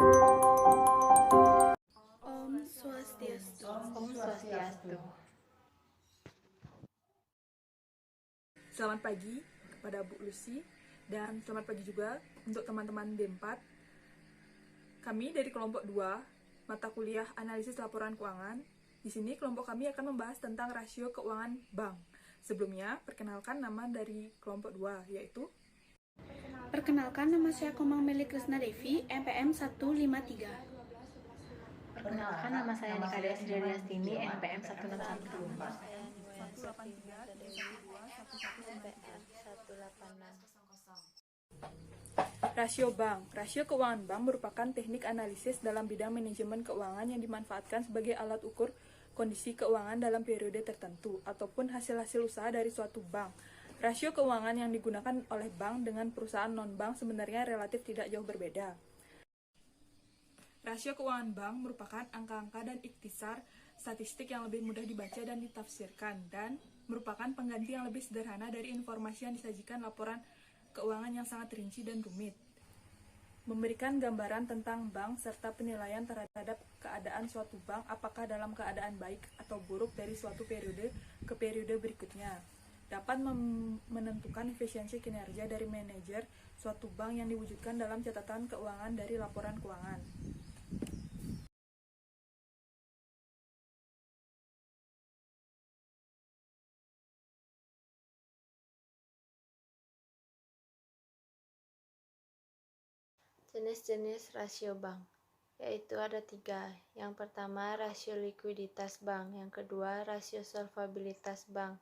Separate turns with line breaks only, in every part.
Om Swastiastu.
Om Swastiastu.
Selamat pagi kepada Bu Lucy dan selamat pagi juga untuk teman-teman D4. Kami dari kelompok 2, mata kuliah analisis laporan keuangan. Di sini kelompok kami akan membahas tentang rasio keuangan bank. Sebelumnya, perkenalkan nama dari kelompok 2, yaitu
Perkenalkan, nama saya Komang Meli Krisna Devi, NPM 153.
Perkenalkan, nama saya Nika Desri Diastini, NPM 161.
rasio bank. Rasio keuangan bank merupakan teknik analisis dalam bidang manajemen keuangan yang dimanfaatkan sebagai alat ukur kondisi keuangan dalam periode tertentu ataupun hasil-hasil usaha dari suatu bank. Rasio keuangan yang digunakan oleh bank dengan perusahaan non-bank sebenarnya relatif tidak jauh berbeda. Rasio keuangan bank merupakan angka-angka dan ikhtisar statistik yang lebih mudah dibaca dan ditafsirkan dan merupakan pengganti yang lebih sederhana dari informasi yang disajikan laporan keuangan yang sangat rinci dan rumit. Memberikan gambaran tentang bank serta penilaian terhadap keadaan suatu bank apakah dalam keadaan baik atau buruk dari suatu periode ke periode berikutnya. Dapat menentukan efisiensi kinerja dari manajer suatu bank yang diwujudkan dalam catatan keuangan dari laporan keuangan.
Jenis-jenis rasio bank, yaitu ada 3. Yang pertama, rasio likuiditas bank. Yang kedua, rasio solvabilitas bank.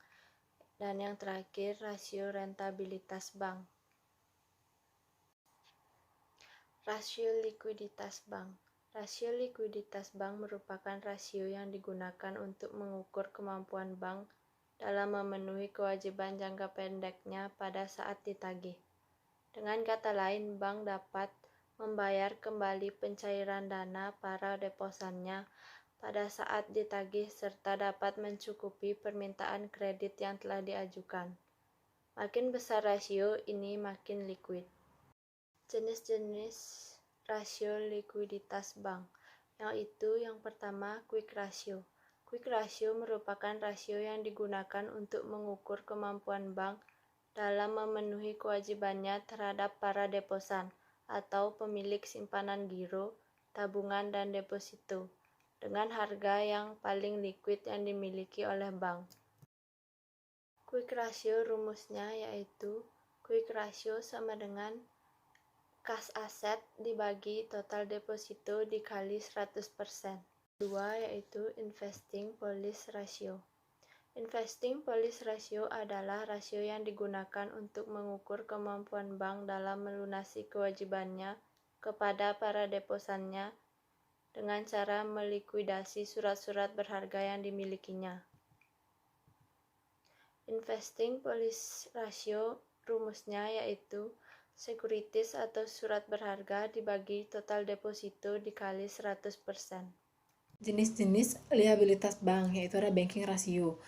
Dan yang terakhir, rasio rentabilitas bank. Rasio likuiditas bank. Rasio likuiditas bank merupakan rasio yang digunakan untuk mengukur kemampuan bank dalam memenuhi kewajiban jangka pendeknya pada saat ditagih. Dengan kata lain, bank dapat membayar kembali pencairan dana para deposannya pada saat ditagih serta dapat mencukupi permintaan kredit yang telah diajukan. Makin besar rasio ini makin liquid. Jenis-jenis rasio likuiditas bank, yaitu yang pertama quick ratio. Quick ratio merupakan rasio yang digunakan untuk mengukur kemampuan bank dalam memenuhi kewajibannya terhadap para deposan atau pemilik simpanan giro, tabungan, dan deposito dengan harga yang paling liquid yang dimiliki oleh bank. Quick ratio rumusnya yaitu quick ratio sama dengan kas aset dibagi total deposito dikali 100%. Kedua yaitu investing policy ratio. Investing policy ratio adalah rasio yang digunakan untuk mengukur kemampuan bank dalam melunasi kewajibannya kepada para deposannya dengan cara melikuidasi surat-surat berharga yang dimilikinya. Investing policy ratio rumusnya yaitu sekuritis atau surat berharga dibagi total deposito dikali 100%.
Jenis-jenis liabilitas bank, yaitu ada banking ratio.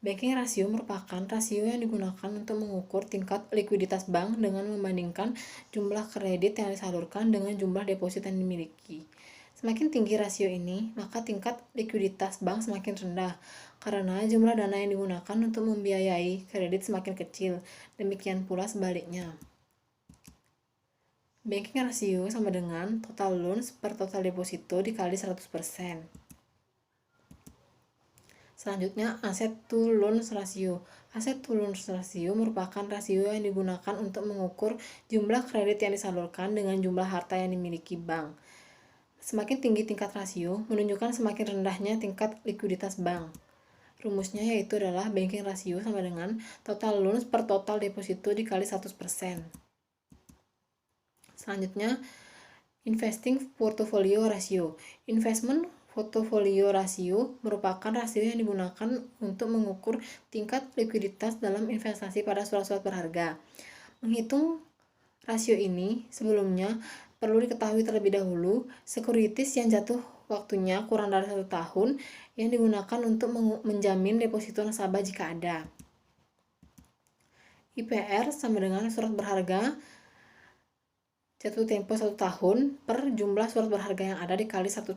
Banking ratio merupakan rasio yang digunakan untuk mengukur tingkat likuiditas bank dengan membandingkan jumlah kredit yang disalurkan dengan jumlah deposit yang dimiliki. Semakin tinggi rasio ini, maka tingkat likuiditas bank semakin rendah, karena jumlah dana yang digunakan untuk membiayai kredit semakin kecil. Demikian pula sebaliknya. Banking ratio sama dengan total loans per total deposito dikali 100%. Selanjutnya, asset to loans ratio. Asset to loans ratio merupakan rasio yang digunakan untuk mengukur jumlah kredit yang disalurkan dengan jumlah harta yang dimiliki bank. Semakin tinggi tingkat rasio, menunjukkan semakin rendahnya tingkat likuiditas bank. Rumusnya yaitu adalah banking ratio sama dengan total loans per total deposito dikali 100%. Selanjutnya, investing portfolio ratio. Investment portfolio ratio merupakan rasio yang digunakan untuk mengukur tingkat likuiditas dalam investasi pada surat-surat berharga. Menghitung rasio ini, sebelumnya perlu diketahui terlebih dahulu sekuritis yang jatuh waktunya kurang dari 1 tahun yang digunakan untuk menjamin deposito nasabah jika ada. IPR sama dengan surat berharga jatuh tempo 1 tahun per jumlah surat berharga yang ada dikali 1%.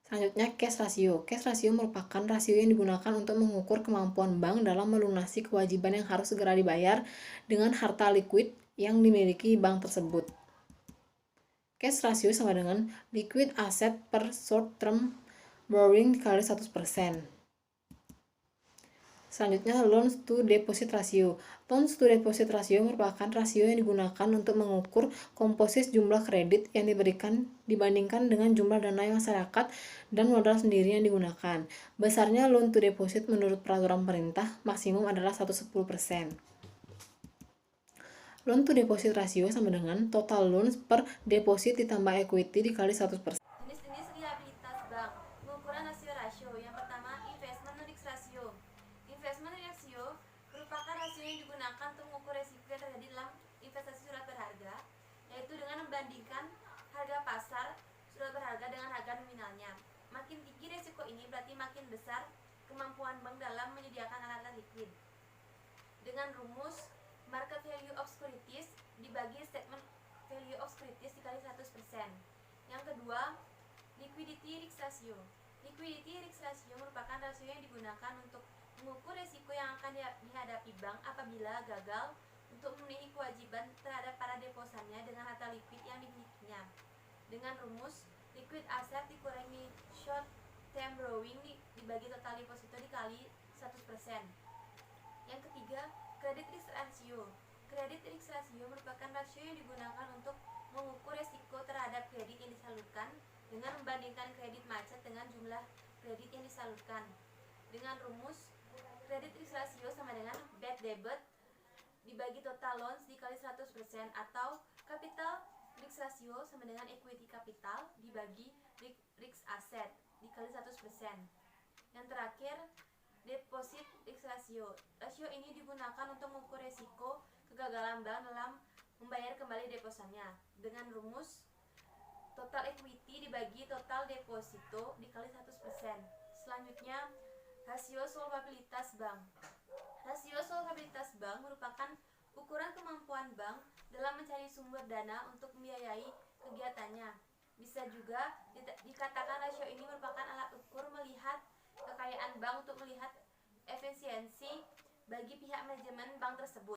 Selanjutnya, cash ratio. Cash ratio merupakan rasio yang digunakan untuk mengukur kemampuan bank dalam melunasi kewajiban yang harus segera dibayar dengan harta liquid yang dimiliki bank tersebut. Cash ratio sama dengan liquid asset per short term borrowing dikali 100%. Selanjutnya, loans to deposit ratio. Loans to deposit ratio merupakan rasio yang digunakan untuk mengukur komposis jumlah kredit yang diberikan dibandingkan dengan jumlah dana masyarakat dan modal sendiri yang digunakan. Besarnya loan to deposit menurut peraturan pemerintah maksimum adalah 110%. Loan to deposit ratio sama dengan total loans per deposit ditambah equity dikali 100%.
Jenis-jenis liabilitas bank. Pengukuran rasio-rasio. Yang pertama, investment risk ratio. Investment risk ratio merupakan rasio yang digunakan untuk mengukur risiko yang terjadi dalam investasi surat berharga, yaitu dengan membandingkan harga pasar surat berharga dengan harga nominalnya. Makin tinggi risiko ini berarti makin besar kemampuan bank dalam menyediakan alat liquid. Dengan rumus market value of securities dibagi statement value of securities dikali 100%. Yang kedua, liquidity risk ratio. Liquidity risk ratio merupakan rasio yang digunakan untuk mengukur risiko yang akan dihadapi bank apabila gagal untuk memenuhi kewajiban terhadap para deposannya dengan harta liquid yang dimilikinya. Dengan rumus liquid asset dikurangi short term borrowing dibagi total deposito dikali 100%. Yang ketiga, credit risk ratio. Credit risk ratio merupakan rasio yang digunakan untuk mengukur risiko terhadap kredit yang disalurkan dengan membandingkan kredit macet dengan jumlah kredit yang disalurkan. Dengan rumus credit risk ratio sama dengan bad debit dibagi total loans dikali 100% atau capital risk ratio sama dengan equity capital dibagi risk asset dikali 100%. Yang terakhir, deposit risk ratio. Rasio ini digunakan untuk mengukur risiko kegagalan bank dalam membayar kembali deposannya dengan rumus total equity dibagi total deposito dikali 100%. Selanjutnya, rasio solvabilitas bank. Rasio solvabilitas bank merupakan ukuran kemampuan bank dalam mencari sumber dana untuk membiayai kegiatannya. Bisa juga dikatakan rasio ini merupakan alat ukur melihat kekayaan bank untuk melihat efisiensi bagi pihak manajemen bank tersebut.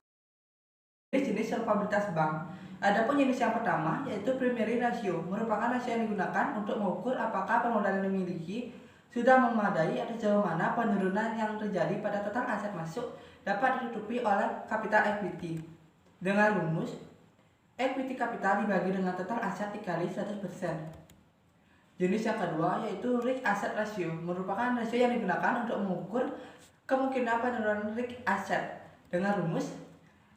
Jenis solvabilitas bank. Adapun jenis yang pertama yaitu primary ratio, merupakan rasio yang digunakan untuk mengukur apakah permodalan yang dimiliki sudah memadai atau sejauh mana penurunan yang terjadi pada total aset masuk dapat ditutupi oleh capital equity. Dengan rumus equity capital dibagi dengan total aset dikali 100%. Jenis yang kedua yaitu risk asset ratio, merupakan rasio yang digunakan untuk mengukur kemungkinan penurunan risk asset dengan rumus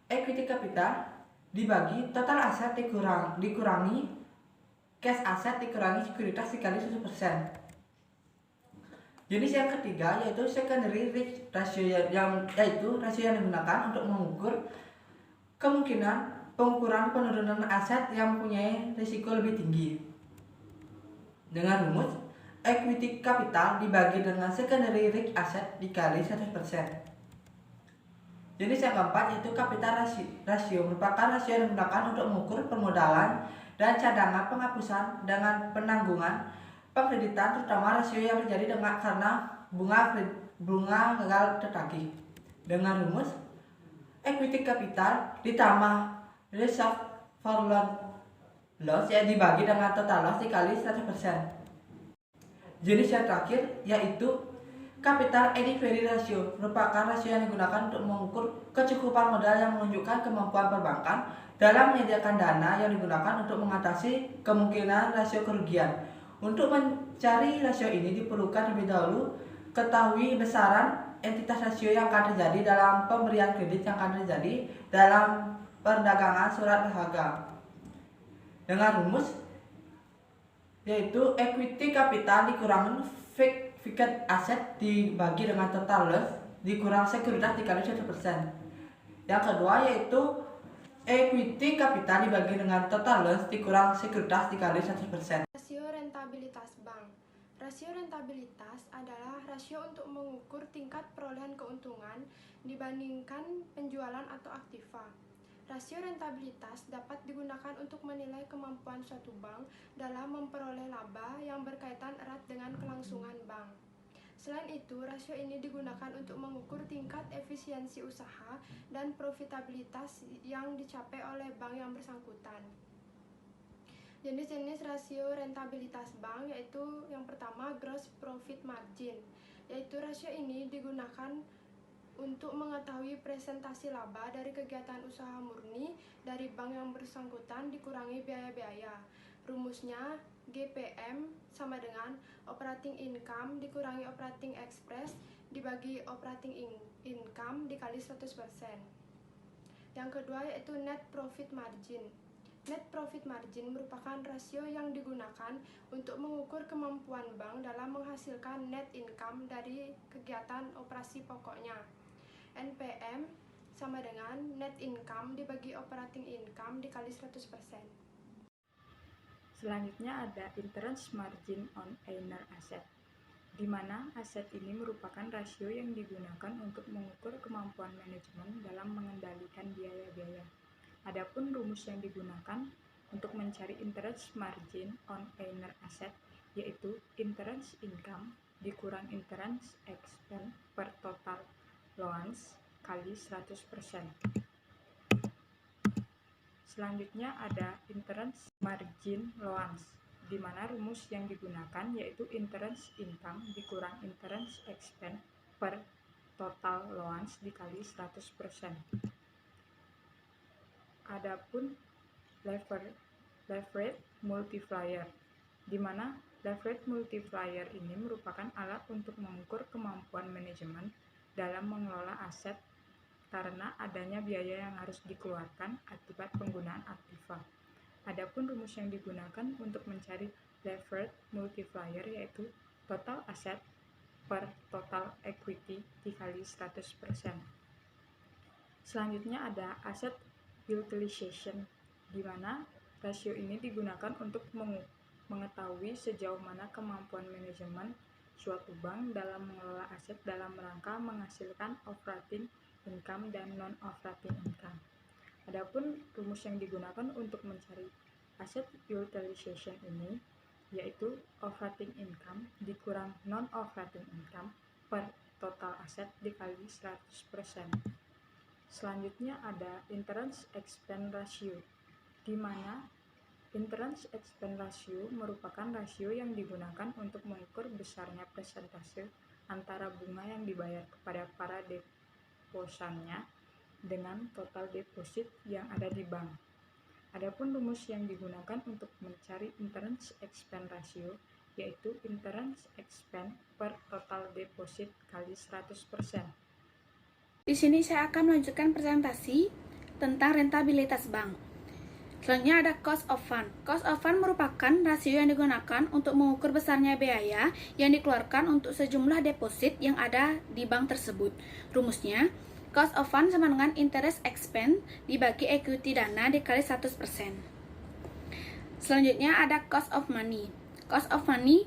equity capital dibagi total aset dikurangi cash asset dikurangi sekuritas dikali 100%. Jenis yang ketiga yaitu secondary risk ratio, yaitu rasio yang digunakan untuk mengukur kemungkinan pengukuran penurunan aset yang mempunyai risiko lebih tinggi. Dengan rumus equity capital dibagi dengan secondary risk asset dikali 100%. Jenis yang keempat yaitu capital ratio, merupakan rasio yang digunakan untuk mengukur permodalan dan cadangan penghapusan dengan penanggungan pengkreditan, terutama rasio yang terjadi karena bunga gagal tertagih. Dengan rumus equity capital ditambah reserve for loan loss yang dibagi dengan total loss dikali 100%. Jenis yang terakhir yaitu capital adequacy ratio, merupakan rasio yang digunakan untuk mengukur kecukupan modal yang menunjukkan kemampuan perbankan dalam menyediakan dana yang digunakan untuk mengatasi kemungkinan rasio kerugian. Untuk mencari rasio ini diperlukan terlebih dahulu ketahui besaran entitas rasio yang akan terjadi dalam pemberian kredit yang akan terjadi dalam perdagangan surat berharga. Dengan rumus yaitu equity capital dikurangi fixed asset dibagi dengan total loss dikurang sekuritas dikali 100%. Yang kedua yaitu equity capital dibagi dengan total loss dikurang sekuritas dikali 100%.
Rasio rentabilitas bank. Rasio rentabilitas adalah rasio untuk mengukur tingkat perolehan keuntungan dibandingkan penjualan atau aktiva. Rasio rentabilitas dapat digunakan untuk menilai kemampuan suatu bank dalam memperoleh laba yang berkaitan erat dengan kelangsungan bank. Selain itu, rasio ini digunakan untuk mengukur tingkat efisiensi usaha dan profitabilitas yang dicapai oleh bank yang bersangkutan. Jenis-jenis rasio rentabilitas bank yaitu yang pertama gross profit margin, yaitu rasio ini digunakan untuk mengetahui presentasi laba dari kegiatan usaha murni dari bank yang bersangkutan dikurangi biaya-biaya. Rumusnya GPM sama dengan operating income dikurangi operating expense dibagi operating income dikali 100%. Yang kedua yaitu net profit margin. Net profit margin merupakan rasio yang digunakan untuk mengukur kemampuan bank dalam menghasilkan net income dari kegiatan operasi pokoknya. NPM sama dengan net income dibagi operating income dikali 100%.
Selanjutnya ada interest margin on earner asset, di mana aset ini merupakan rasio yang digunakan untuk mengukur kemampuan manajemen dalam mengendalikan biaya-biaya. Adapun rumus yang digunakan untuk mencari interest margin on earner asset yaitu interest income dikurang interest expense per total loans kali 100%. Selanjutnya ada interest margin loans, di mana rumus yang digunakan yaitu interest income dikurang interest expense per total loans dikali 100%. Adapun leverage multiplier, di mana leverage multiplier ini merupakan alat untuk mengukur kemampuan manajemen dalam mengelola aset karena adanya biaya yang harus dikeluarkan akibat penggunaan aktiva. Adapun rumus yang digunakan untuk mencari leverage multiplier yaitu total asset per total equity dikali 100%. Selanjutnya ada asset utilization, di mana rasio ini digunakan untuk mengetahui sejauh mana kemampuan manajemen suatu bank dalam mengelola aset dalam rangka menghasilkan operating income dan non-operating income. Adapun rumus yang digunakan untuk mencari asset utilization ini yaitu operating income dikurang non-operating income per total aset dikali 100%. Selanjutnya ada interest expense ratio, di mana interest expense ratio merupakan rasio yang digunakan untuk mengukur besarnya persentase antara bunga yang dibayar kepada para deposannya dengan total deposit yang ada di bank. Adapun rumus yang digunakan untuk mencari interest expense ratio yaitu interest expense per total deposit kali 100%.
Di sini saya akan melanjutkan presentasi tentang rentabilitas bank. Selanjutnya ada cost of fund. Cost of fund merupakan rasio yang digunakan untuk mengukur besarnya biaya yang dikeluarkan untuk sejumlah deposit yang ada di bank tersebut. Rumusnya, cost of fund sama dengan interest expense dibagi equity dana dikali 100%. Selanjutnya ada cost of money. Cost of money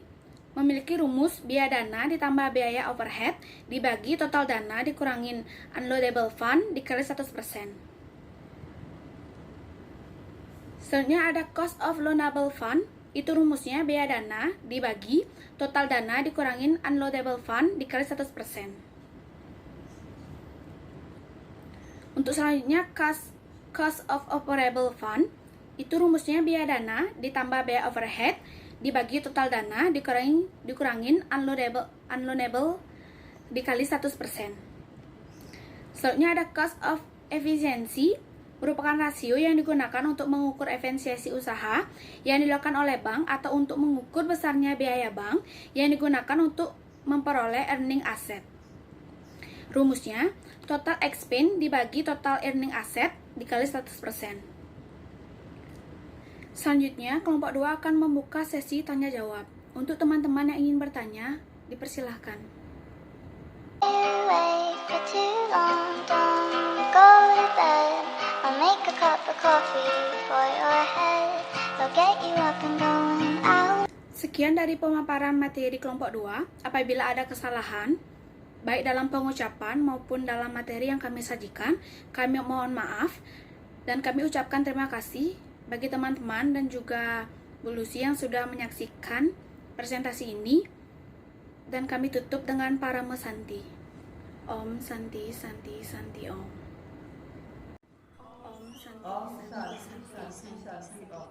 memiliki rumus biaya dana ditambah biaya overhead dibagi total dana dikurangin unloadable fund dikali 100%. Selanjutnya ada cost of loanable fund, itu rumusnya biaya dana dibagi total dana dikurangin unloadable fund dikali 100%. Untuk selanjutnya cost of operable fund, itu rumusnya biaya dana ditambah biaya overhead dibagi total dana dikurangin unloanable dikali 100%. Selanjutnya ada cost of efficiency, merupakan rasio yang digunakan untuk mengukur efisiensi usaha yang dilakukan oleh bank atau untuk mengukur besarnya biaya bank yang digunakan untuk memperoleh earning asset. Rumusnya, total expense dibagi total earning asset dikali 100%. Selanjutnya, kelompok 2 akan membuka sesi tanya jawab. Untuk teman-teman yang ingin bertanya, dipersilahkan. Sekian dari pemaparan materi kelompok 2. Apabila ada kesalahan, baik dalam pengucapan maupun dalam materi yang kami sajikan, kami mohon maaf. Dan kami ucapkan terima kasih bagi teman-teman dan juga Bu Lucy yang sudah menyaksikan presentasi ini. Dan kami tutup dengan Parama Santi. Om Santi Santi Santi Om. Om Santi
Om
Santi
Santi
Santi
Santi Santi Om.